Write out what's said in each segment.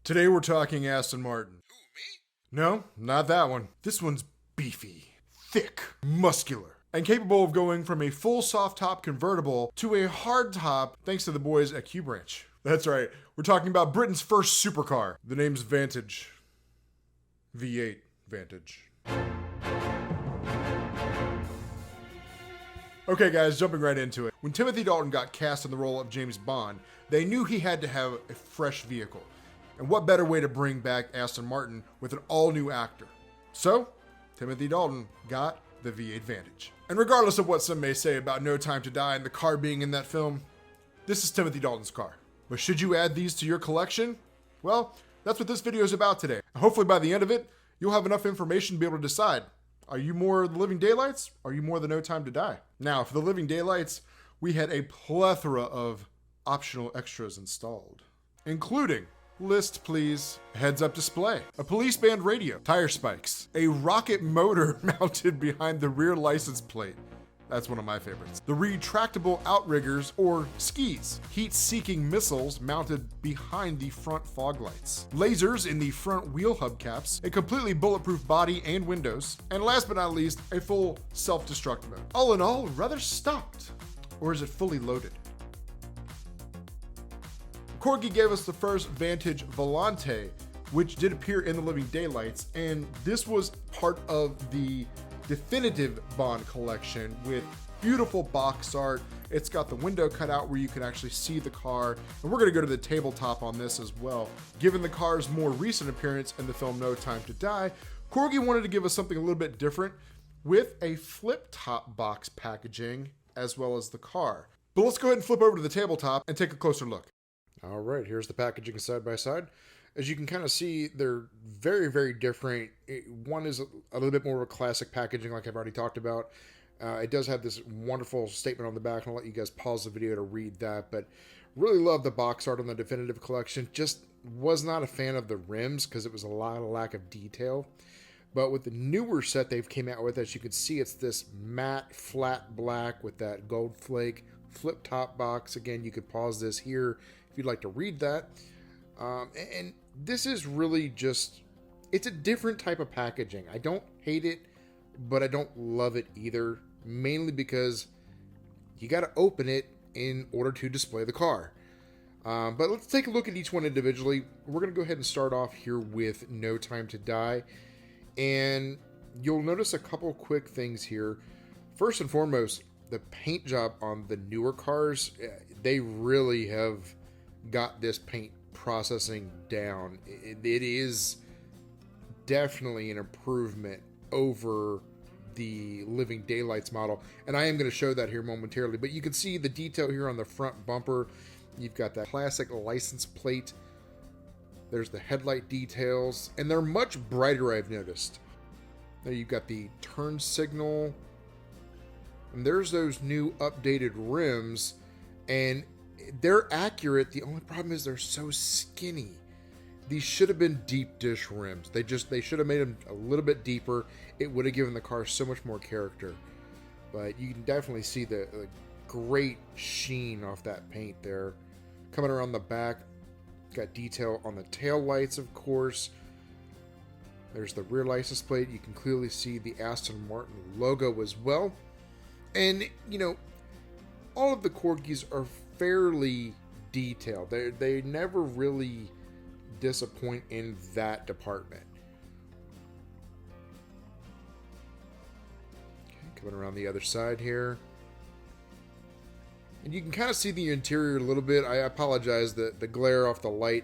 Today we're talking Aston Martin. Who, me? No, not that one. This one's beefy, thick, muscular, and capable of going from a full soft top convertible to a hard top thanks to the boys at Q Branch. That's right, we're talking about Britain's first supercar. The name's Vantage. V8 Vantage. Okay guys, jumping right into it. When Timothy Dalton got cast in the role of James Bond, they knew he had to have a fresh vehicle. And what better way to bring back Aston Martin with an all-new actor? So, Timothy Dalton got the V8 Vantage. And regardless of what some may say about No Time to Die and the car being in that film, this is Timothy Dalton's car. But should you add these to your collection? Well, that's what this video is about today. Hopefully by the end of it, you'll have enough information to be able to decide. Are you more the Living Daylights? Or are you more the No Time to Die? Now, for the Living Daylights, we had a plethora of optional extras installed, including list please, heads-up display, a police band radio, tire spikes, a rocket motor mounted behind the rear license plate. That's one of my favorites. The retractable outriggers or skis, heat-seeking missiles mounted behind the front fog lights, lasers in the front wheel hubcaps, a completely bulletproof body and windows, and last but not least, a full self-destruct mode. All in all, rather stocked. Or is it fully loaded? Corgi gave us the first Vantage Volante, which did appear in the Living Daylights, and this was part of the definitive Bond collection with beautiful box art. It's got the window cut out where you can actually see the car, and we're going to go to the tabletop on this as well. Given the car's more recent appearance in the film No Time to Die, Corgi wanted to give us something a little bit different with a flip-top box packaging as well as the car. But let's go ahead and flip over to the tabletop and take a closer look. All right, here's the packaging side by side. As you can kind of see, they're very, very different. One is a little bit more of a classic packaging like I've already talked about. It does have this wonderful statement on the back, and I'll let you guys pause the video to read that. But really love the box art on the definitive collection. Just was not a fan of the rims because it was a lot of lack of detail. But with the newer set they've came out with, as you can see, it's this matte, flat black with that gold flake flip top box. Again, you could pause this here if you'd like to read that. And this is really just, it's a different type of packaging. I don't hate it, but I don't love it either, mainly because you got to open it in order to display the car. But let's take a look at each one individually. We're going to go ahead and start off here with No Time to Die. And you'll notice a couple quick things here. First and foremost, the paint job on the newer cars, they really have got this paint processing down. It is definitely an improvement over the Living Daylights model, and I am going to show that here momentarily. But you can see the detail here on the front bumper. You've got that classic license plate. There's the headlight details, and they're much brighter, I've noticed. There you've got the turn signal, and there's those new updated rims, and they're accurate. The only problem is they're so skinny. These should have been deep dish rims. They should have made them a little bit deeper. It would have given the car so much more character. But you can definitely see the great sheen off that paint there. Coming around the back, got detail on the tail lights, of course. There's the rear license plate. You can clearly see the Aston Martin logo as well. And, you know, all of the Corgis are fairly detailed. They never really disappoint in that department. Okay, coming around the other side here. And you can kind of see the interior a little bit. I apologize, the glare off the light.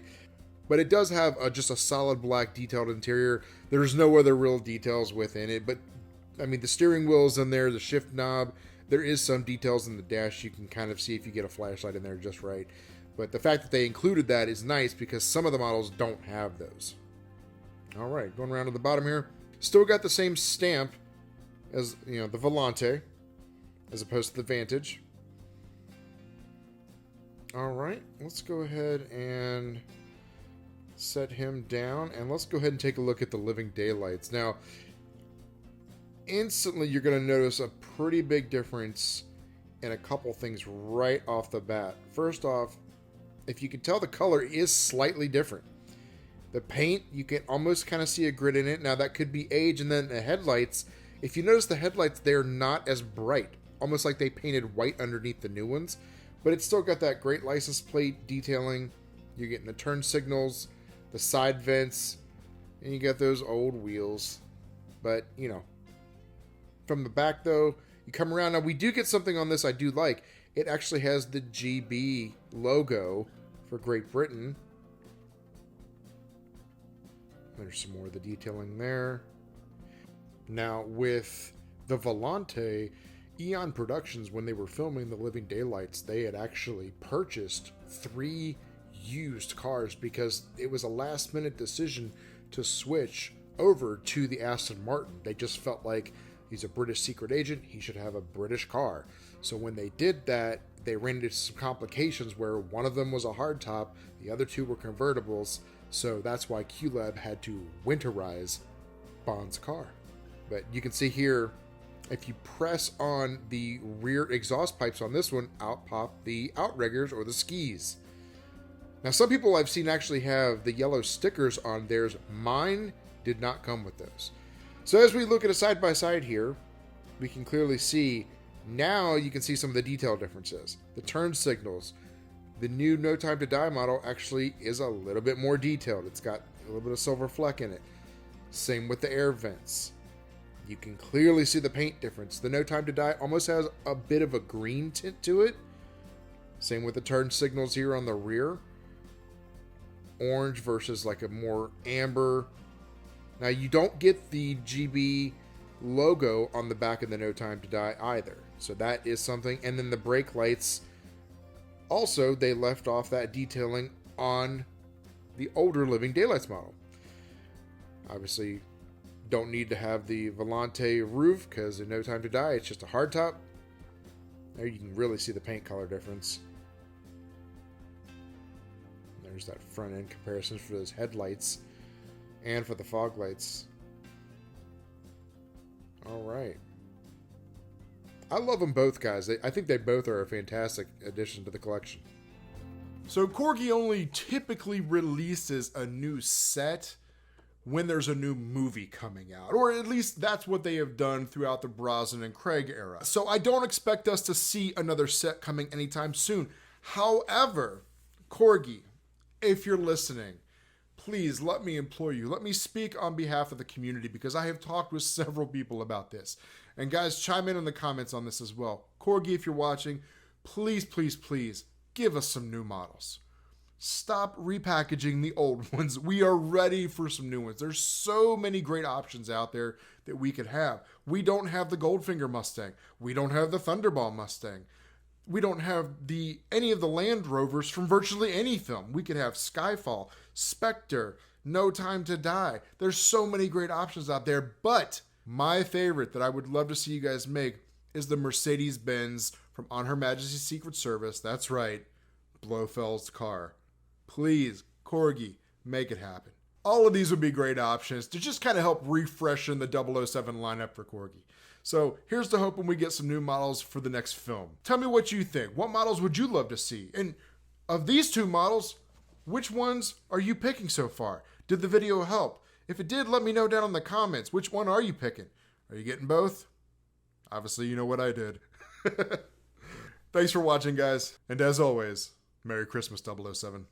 But it does have just a solid black detailed interior. There's no other real details within it. But, I mean, the steering wheel's in there, the shift knob. There is some details in the dash. You can kind of see if you get a flashlight in there just right. But the fact that they included that is nice because some of the models don't have those. All right, going around to the bottom here. Still got the same stamp as, you know, the Volante as opposed to the Vantage. All right, let's go ahead and set him down. And let's go ahead and take a look at the Living Daylights. Now, instantly you're going to notice a pretty big difference in a couple things right off the bat. First off, if you can tell, the color is slightly different. The paint, you can almost kind of see a grid in it. Now that could be age. And then the headlights, if you notice the headlights, they're not as bright. Almost like they painted white underneath the new ones. But it's still got that great license plate detailing. You're getting the turn signals, the side vents, and you got those old wheels. But, you know, from the back though, you come around. Now we do get something on this I do like. It actually has the GB logo for Great Britain. There's some more of the detailing there. Now with the Volante, Eon Productions, when they were filming The Living Daylights, they had actually purchased 3 used cars because it was a last minute decision to switch over to the Aston Martin. They just felt like he's a British secret agent, he should have a British car. So when they did that, they ran into some complications where one of them was a hardtop, the other 2 were convertibles. So that's why QLab had to winterize Bond's car. But you can see here, if you press on the rear exhaust pipes on this one, out pop the outriggers or the skis. Now some people I've seen actually have the yellow stickers on theirs. Mine did not come with those. So as we look at a side-by-side here, we can clearly see, now you can see some of the detail differences. The turn signals. The new No Time to Die model actually is a little bit more detailed. It's got a little bit of silver fleck in it. Same with the air vents. You can clearly see the paint difference. The No Time to Die almost has a bit of a green tint to it. Same with the turn signals here on the rear. Orange versus like a more amber. Now you don't get the GB logo on the back of the No Time to Die either. So that is something. And then the brake lights, also they left off that detailing on the older Living Daylights model. Obviously don't need to have the Volante roof because in No Time to Die it's just a hardtop. There you can really see the paint color difference. There's that front end comparison for those headlights and for the fog lights. All right. I love them both, guys. I think they both are a fantastic addition to the collection. So Corgi only typically releases a new set when there's a new movie coming out, or at least that's what they have done throughout the Brosnan and Craig era. So I don't expect us to see another set coming anytime soon. However, Corgi, if you're listening, please let me implore you, let me speak on behalf of the community because I have talked with several people about this. And guys, chime in the comments on this as well. Corgi, if you're watching, please, please, please give us some new models. Stop repackaging the old ones. We are ready for some new ones. There's so many great options out there that we could have. We don't have the Goldfinger Mustang. We don't have the Thunderball Mustang. We don't have any of the Land Rovers from virtually any film. We could have Skyfall, Spectre, No Time to Die. There's so many great options out there, but my favorite that I would love to see you guys make is the Mercedes-Benz from On Her Majesty's Secret Service. That's right, Blofeld's car. Please, Corgi, make it happen. All of these would be great options to just kind of help refreshen the 007 lineup for Corgi. So here's to hoping we get some new models for the next film. Tell me what you think. What models would you love to see? And of these 2 models, which ones are you picking so far? Did the video help? If it did, let me know down in the comments. Which one are you picking? Are you getting both? Obviously, you know what I did. Thanks for watching, guys. And as always, Merry Christmas, 007.